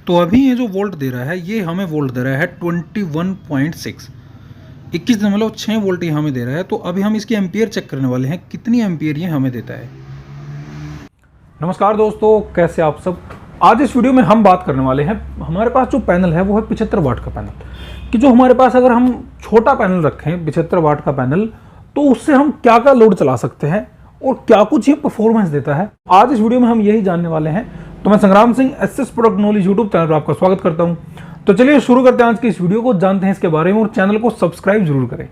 तो अभी ये जो वोल्ट दे रहा है ये हमें वोल्ट दे रहा है 21.6, 21.6 वोल्ट ये हमें दे रहा है। तो अभी हम इसकी एम्पियर चेक करने वाले हैं कितनी एम्पियर ये हमें देता है। नमस्कार दोस्तों, कैसे आप सब। आज इस वीडियो में हम बात करने वाले हैं, हमारे पास जो पैनल है वो है 75 वाट का पैनल। कि जो हमारे पास अगर हम छोटा पैनल रखें 75 वाट का पैनल, तो उससे हम क्या क्या लोड चला सकते हैं और क्या कुछ ये परफॉर्मेंस देता है। आज इस वीडियो में हम यही जानने वाले हैं। तो मैं संग्राम Singh SS product knowledge YouTube channel पर आपका स्वागत करता हूं। तो चलिए शुरू करते हैं आज की इस वीडियो को, जानते हैं इसके बारे में और चैनल को सब्सक्राइब जरूर करें।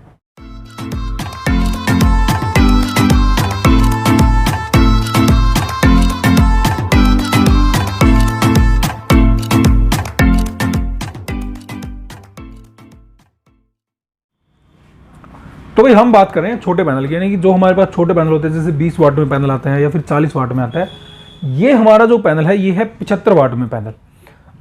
तो भाई हम बात करें छोटे पैनल की, यानी कि जो हमारे पास छोटे पैनल होते हैं, जैसे 20 वाट में पैनल आता है या फिर 40 वाट में आता है। ये हमारा जो पैनल है ये है 75 वाट में पैनल।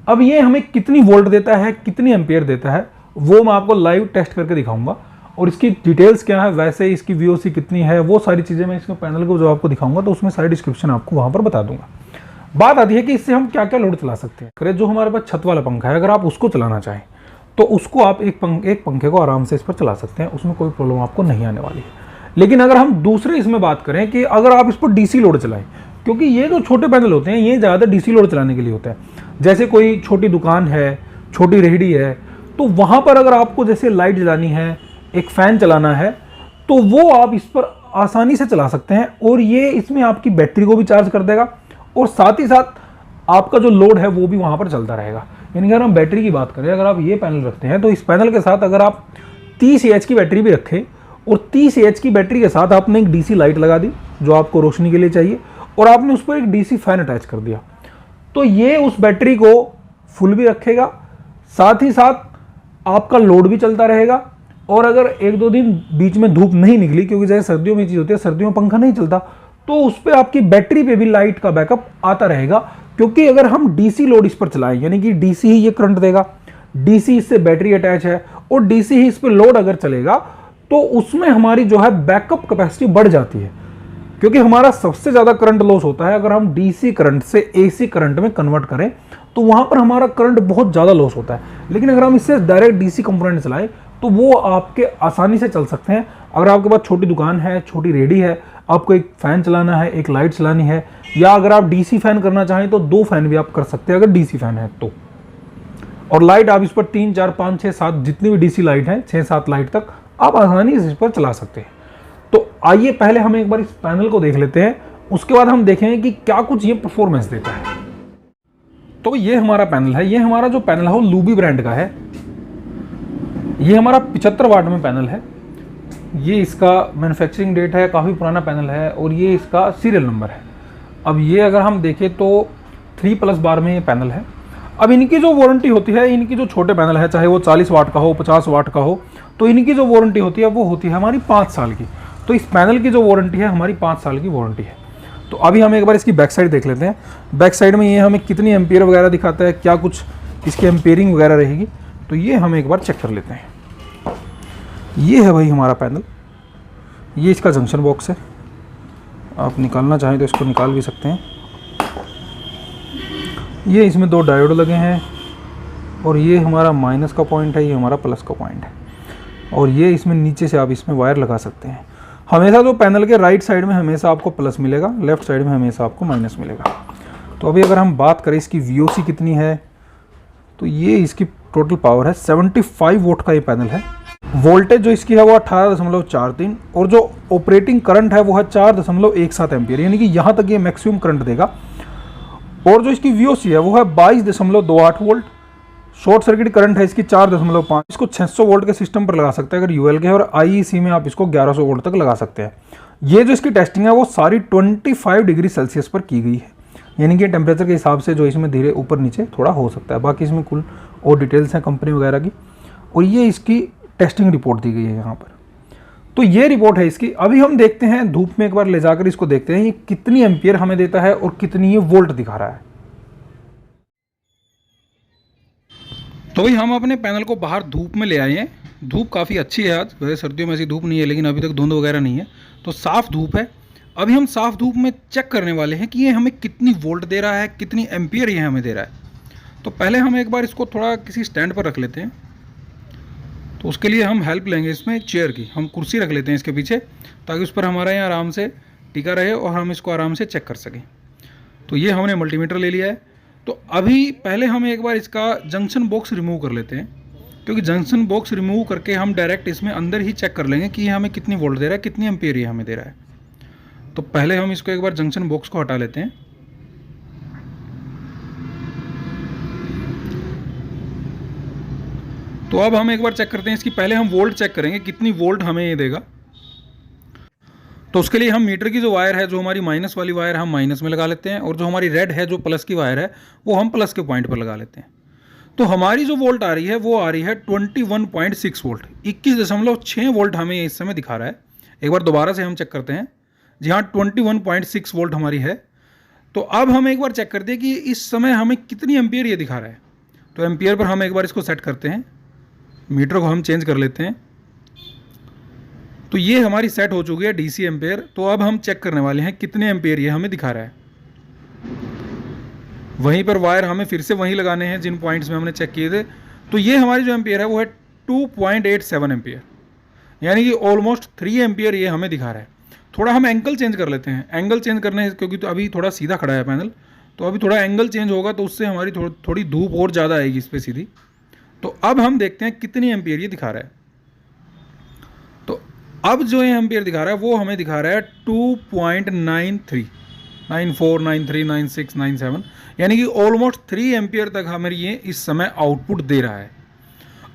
अब ये हमें कितनी वोल्ट देता है, कितनी एम्पियर देता है, वो मैं आपको लाइव टेस्ट करके दिखाऊंगा। और इसकी डिटेल्स क्या है, वैसे इसकी वीओसी कितनी है, वो सारी चीज़ें मैं इसमें पैनल को जो आपको दिखाऊंगा तो उसमें सारी डिस्क्रिप्शन आपको वहाँ पर बता दूंगा। बात आती है कि इससे हम क्या क्या लोड चला सकते हैं। अगर जो हमारे पास छत वाला पंखा है, अगर आप उसको चलाना चाहें तो उसको आप एक पंखे को आराम से इस पर चला सकते हैं, उसमें कोई प्रॉब्लम आपको नहीं आने वाली है। लेकिन अगर हम दूसरे इसमें बात करें कि अगर आप इस पर डीसी लोड चलाएं, क्योंकि ये जो छोटे पैनल होते हैं ये ज़्यादा डीसी लोड चलाने के लिए होता है। जैसे कोई छोटी दुकान है, छोटी रेहड़ी है, तो वहाँ पर अगर आपको जैसे लाइट जलानी है, एक फ़ैन चलाना है, तो वो आप इस पर आसानी से चला सकते हैं। और ये इसमें आपकी बैटरी को भी चार्ज कर देगा और साथ ही साथ आपका जो लोड है वो भी वहाँ पर चलता रहेगा। यानी अगर हम बैटरी की बात करें, अगर आप ये पैनल रखते हैं तो इस पैनल के साथ अगर आप 30 एच की बैटरी भी रखें और 30 एच की बैटरी के साथ आपने एक डीसी लाइट लगा दी जो आपको रोशनी के लिए चाहिए, और आपने उस पर एक डीसी फैन अटैच कर दिया, तो ये उस बैटरी को फुल भी रखेगा, साथ ही साथ आपका लोड भी चलता रहेगा। और अगर एक दो दिन बीच में धूप नहीं निकली, क्योंकि जैसे सर्दियों में चीज़ होती है, सर्दियों में पंखा नहीं चलता, तो उस पर आपकी बैटरी पे भी लाइट का बैकअप आता रहेगा। क्योंकि अगर हम डीसी लोड इस पर चलाएं, यानी कि डीसी ही ये करंट देगा, डीसी इससे बैटरी अटैच है और डीसी ही इस पर लोड अगर चलेगा, तो उसमें हमारी जो है बैकअप कैपेसिटी बढ़ जाती है। क्योंकि हमारा सबसे ज़्यादा करंट लॉस होता है अगर हम डीसी करंट से एसी करंट में कन्वर्ट करें, तो वहाँ पर हमारा करंट बहुत ज़्यादा लॉस होता है। लेकिन अगर हम इससे डायरेक्ट डीसी कंपोनेंट चलाएं तो वो आपके आसानी से चल सकते हैं। अगर आपके पास छोटी दुकान है, छोटी रेहड़ी है, आपको एक फ़ैन चलाना है, एक लाइट चलानी है, या अगर आप डीसी फ़ैन करना चाहें तो 2 फैन भी आप कर सकते हैं अगर डीसी फ़ैन है तो। और लाइट आप इस पर 3, 4, 5, 6, 7 जितनी भी डीसी लाइट है, 6-7 लाइट तक आप आसानी से इस पर चला सकते हैं। तो आइए पहले हम एक बार इस पैनल को देख लेते हैं, उसके बाद हम देखेंगे कि क्या कुछ ये परफॉर्मेंस देता है। तो ये हमारा पैनल है, ये हमारा जो पैनल है वो लूबी ब्रांड का है। ये हमारा 75 वाट में पैनल है। ये इसका मैन्युफैक्चरिंग डेट है, काफ़ी पुराना पैनल है और ये इसका सीरियल नंबर है। अब ये अगर हम देखें तो 3+ बार में ये पैनल है। अब इनकी जो वारंटी होती है, इनकी जो छोटे पैनल है, चाहे वो 40 वाट का हो, 50 वाट का हो, तो इनकी जो वारंटी होती है वो होती है हमारी 5 साल की। तो इस पैनल की जो वारंटी है हमारी 5 साल की वारंटी है। तो अभी हम एक बार इसकी बैक साइड देख लेते हैं। बैक साइड में ये हमें कितनी एम्पियर वगैरह दिखाता है, क्या कुछ इसकी एम्पियरिंग वगैरह रहेगी, तो ये हम एक बार चेक कर लेते हैं। ये है भाई हमारा पैनल, ये इसका जंक्शन बॉक्स है। आप निकालना चाहें तो इसको निकाल भी सकते हैं। ये इसमें 2 डायोड लगे हैं और ये हमारा माइनस का पॉइंट है, ये हमारा प्लस का पॉइंट है। और ये इसमें नीचे से आप इसमें वायर लगा सकते हैं। हमेशा जो पैनल के राइट साइड में हमेशा आपको प्लस मिलेगा, लेफ्ट साइड में हमेशा आपको माइनस मिलेगा। तो अभी अगर हम बात करें इसकी वीओसी कितनी है, तो ये इसकी टोटल पावर है 75 वोट का ये पैनल है। वोल्टेज जो इसकी है वो 18.43 और जो ऑपरेटिंग करंट है वो है 4.17 एम्पियर, यानी कि यहाँ तक ये मैक्सिमम करंट देगा। और जो इसकी वीओसी है वो है 22.28 वोल्ट। शॉर्ट सर्किट करंट है इसकी 4.5। इसको 600 वोल्ट के सिस्टम पर लगा सकते हैं अगर यूएल के है, और आईईसी में आप इसको 1100 वोल्ट तक लगा सकते हैं। ये जो इसकी टेस्टिंग है वो सारी 25 डिग्री सेल्सियस पर की गई है, यानी कि टेम्परेचर के हिसाब से जो इसमें धीरे ऊपर नीचे थोड़ा हो सकता है। बाकी इसमें कुल और डिटेल्स हैं कंपनी वगैरह की, और ये इसकी टेस्टिंग रिपोर्ट दी गई है यहाँ पर। तो ये रिपोर्ट है इसकी। अभी हम देखते हैं धूप में एक बार ले जाकर इसको देखते हैं ये कितनी एम्पियर हमें देता है और कितनी ये वोल्ट दिखा रहा है। तो भाई हम अपने पैनल को बाहर धूप में ले आए हैं। धूप काफ़ी अच्छी है आज, वैसे सर्दियों में ऐसी धूप नहीं है, लेकिन अभी तक धुंध वगैरह नहीं है, तो साफ़ धूप है। अभी हम साफ़ धूप में चेक करने वाले हैं कि ये हमें कितनी वोल्ट दे रहा है, कितनी एम्पियर ये हमें दे रहा है। तो पहले हम एक बार इसको थोड़ा किसी स्टैंड पर रख लेते हैं। तो उसके लिए हम हेल्प लेंगे इसमें चेयर की। हम कुर्सी रख लेते हैं इसके पीछे, ताकि उस पर हमारा यहाँ आराम से टिका रहे और हम इसको आराम से चेक कर सकें। तो ये हमने मल्टीमीटर ले लिया है। तो अभी पहले हम एक बार इसका जंक्शन बॉक्स रिमूव कर लेते हैं, क्योंकि जंक्शन बॉक्स रिमूव करके हम डायरेक्ट इसमें अंदर ही चेक कर लेंगे कि ये हमें कितनी वोल्ट दे रहा है, कितनी एम्पियर ये हमें दे रहा है। तो पहले हम इसको एक बार जंक्शन बॉक्स को हटा लेते हैं। तो अब हम एक बार चेक करते हैं इसकी, पहले हम वोल्ट चेक करेंगे कितनी वोल्ट हमें ये देगा। तो उसके लिए हम मीटर की जो वायर है, जो हमारी माइनस वाली वायर हम माइनस में लगा लेते हैं, और जो हमारी रेड है, जो प्लस की वायर है, वो हम प्लस के पॉइंट पर लगा लेते हैं। तो हमारी जो वोल्ट आ रही है वो आ रही है 21.6 वोल्ट, 21.6 वोल्ट हमें इस समय दिखा रहा है। एक बार दोबारा से हम चेक करते हैं। जी हाँ, 21.6 वोल्ट हमारी है। तो अब हम एक बार चेक करते हैं कि इस समय हमें कितनी एम्पियर ये दिखा रहा है। तो एम्पियर पर हम एक बार इसको सेट करते हैं, मीटर को हम चेंज कर लेते हैं। तो ये हमारी सेट हो चुकी है डीसी एम्पेयर। तो अब हम चेक करने वाले हैं कितने एम्पेयर ये हमें दिखा रहा है। वहीं पर वायर हमें फिर से वहीं लगाने हैं जिन पॉइंट्स में हमने चेक किए थे। तो ये हमारी जो एम्पेयर है वो है 2.87 एम्पेयर, यानी कि ऑलमोस्ट 3 एम्पेयर ये हमें दिखा रहा है। थोड़ा हम एंगल चेंज कर लेते हैं। एंगल चेंज करने क्योंकि तो अभी थोड़ा सीधा खड़ा है पैनल, तो अभी थोड़ा एंगल चेंज होगा तो उससे हमारी थोड़ी धूप और ज़्यादा आएगी इस पर सीधी। तो अब हम देखते हैं कितनी एम्पियर ये दिखा रहा है। तो अब जो ये एम्पियर दिखा रहा है वो हमें दिखा रहा है 2.93, 94, 93, 96, 97, यानी कि ऑलमोस्ट 3 एम्पियर तक हमें ये इस समय आउटपुट दे रहा है।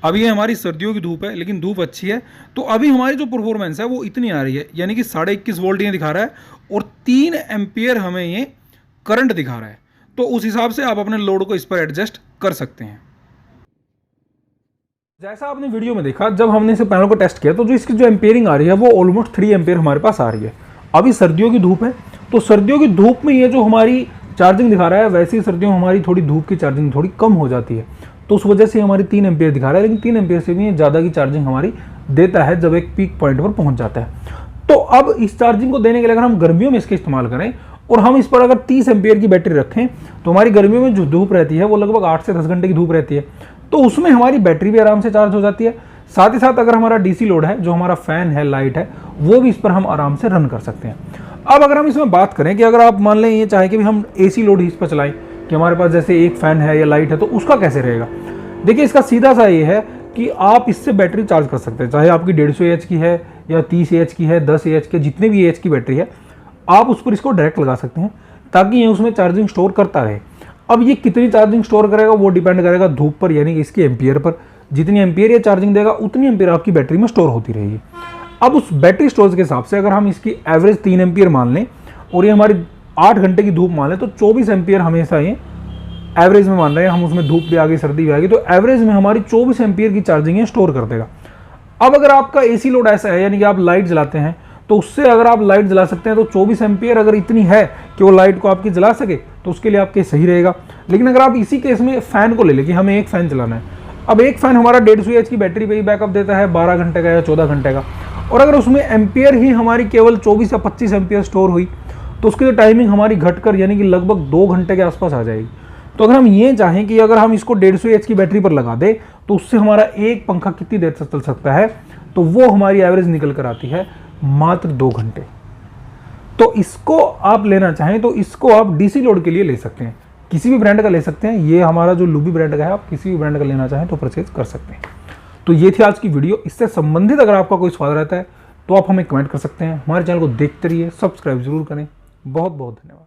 अब ये हमारी सर्दियों की धूप है, लेकिन धूप अच्छी है। तो अभी हमारी जो परफॉर्मेंस है वो इतनी आ रही है, यानी कि 21.5 वोल्ट ये दिखा रहा है और 3 एम्पियर हमें ये करंट दिखा रहा है। तो उस हिसाब से आप अपने लोड को इस पर एडजस्ट कर सकते हैं। जैसा आपने वीडियो में देखा, जब हमने इसे पैनल को टेस्ट किया तो जो इसकी जो एम्पेयरिंग आ रही है वो ऑलमोस्ट 3 एम्पेयर हमारे पास आ रही है। अभी सर्दियों की धूप है, तो सर्दियों की धूप में ये जो हमारी चार्जिंग दिखा रहा है, वैसे ही सर्दियों में हमारी थोड़ी धूप की चार्जिंग थोड़ी कम हो जाती है। तो उस वजह से हमारी 3 एम्पेयर दिखा रहा है, लेकिन 3 एम्पेयर से भी ज़्यादा की चार्जिंग हमारी देता है जब एक पीक पॉइंट पर पहुंच जाता है। तो अब इस चार्जिंग को देने के लिए अगर हम गर्मियों में इसका इस्तेमाल करें और हम इस पर अगर 30 एम्पेयर की बैटरी रखें, तो हमारी गर्मियों में जो धूप रहती है वो लगभग 8 से 10 घंटे की धूप रहती है। तो उसमें हमारी बैटरी भी आराम से चार्ज हो जाती है। साथ ही साथ अगर हमारा डीसी लोड है, जो हमारा फैन है, लाइट है, वो भी इस पर हम आराम से रन कर सकते हैं। अब अगर हम इसमें बात करें कि अगर आप मान लें ये चाहे कि भी हम एसी लोड ही इस पर चलाएं, कि हमारे पास जैसे एक फैन है या लाइट है, तो उसका कैसे रहेगा। देखिए, इसका सीधा सा ये है कि आप इससे बैटरी चार्ज कर सकते हैं, चाहे आपकी 150 AH की है या 30 AH की है, 10 AH की, जितने भी AH की बैटरी है, आप उस पर इसको डायरेक्ट लगा सकते हैं ताकि ये उसमें चार्जिंग स्टोर करता रहे। अब ये कितनी चार्जिंग स्टोर करेगा वो डिपेंड करेगा धूप पर, यानी कि इसके एम्पियर पर। जितनी एम्पियर ये चार्जिंग देगा उतनी एम्पियर आपकी बैटरी में स्टोर होती रहेगी। अब उस बैटरी स्टोरेज के हिसाब से अगर हम इसकी एवरेज 3 एम्पियर मान लें और ये हमारी 8 घंटे की धूप मान लें, तो 24 एम्पियर हमेशा ये एवरेज में मान रहे हैं हम। उसमें धूप भी आ गई, सर्दी भी आ गई, तो एवरेज में हमारी 24 एम्पियर की चार्जिंग ये स्टोर कर देगा। अब अगर आपका एसी लोड ऐसा है, यानी कि आप लाइट जलाते हैं, तो उससे अगर आप लाइट जला सकते हैं तो 24 एम्पियर अगर इतनी है कि वो लाइट को आपकी जला सके, तो उसके लिए आपके सही रहेगा। लेकिन अगर आप इसी केस में फैन को ले लें कि हमें एक फैन चलाना है, अब एक फैन हमारा 150 AH की बैटरी पे ही बैकअप देता है 12 घंटे का या 14 घंटे का, और अगर उसमें एम्पियर ही हमारी केवल 24 या 25 एम्पियर स्टोर हुई, तो उसकी जो टाइमिंग हमारी घटकर यानी कि लगभग 2 घंटे के आसपास आ जाएगी। तो अगर हम ये चाहें कि अगर हम इसको 150 AH की बैटरी पर लगा दें तो उससे हमारा एक पंखा कितनी देर तक चल सकता है, तो वो हमारी एवरेज निकल कर आती है मात्र 2 घंटे। तो इसको आप लेना चाहें तो इसको आप डीसी लोड के लिए ले सकते हैं, किसी भी ब्रांड का ले सकते हैं। ये हमारा जो लुबी ब्रांड का है, आप किसी भी ब्रांड का लेना चाहें तो परचेज कर सकते हैं। तो ये थी आज की वीडियो। इससे संबंधित अगर आपका कोई सवाल रहता है तो आप हमें कमेंट कर सकते हैं। हमारे चैनल को देखते रहिए, सब्सक्राइब जरूर करें। बहुत बहुत धन्यवाद।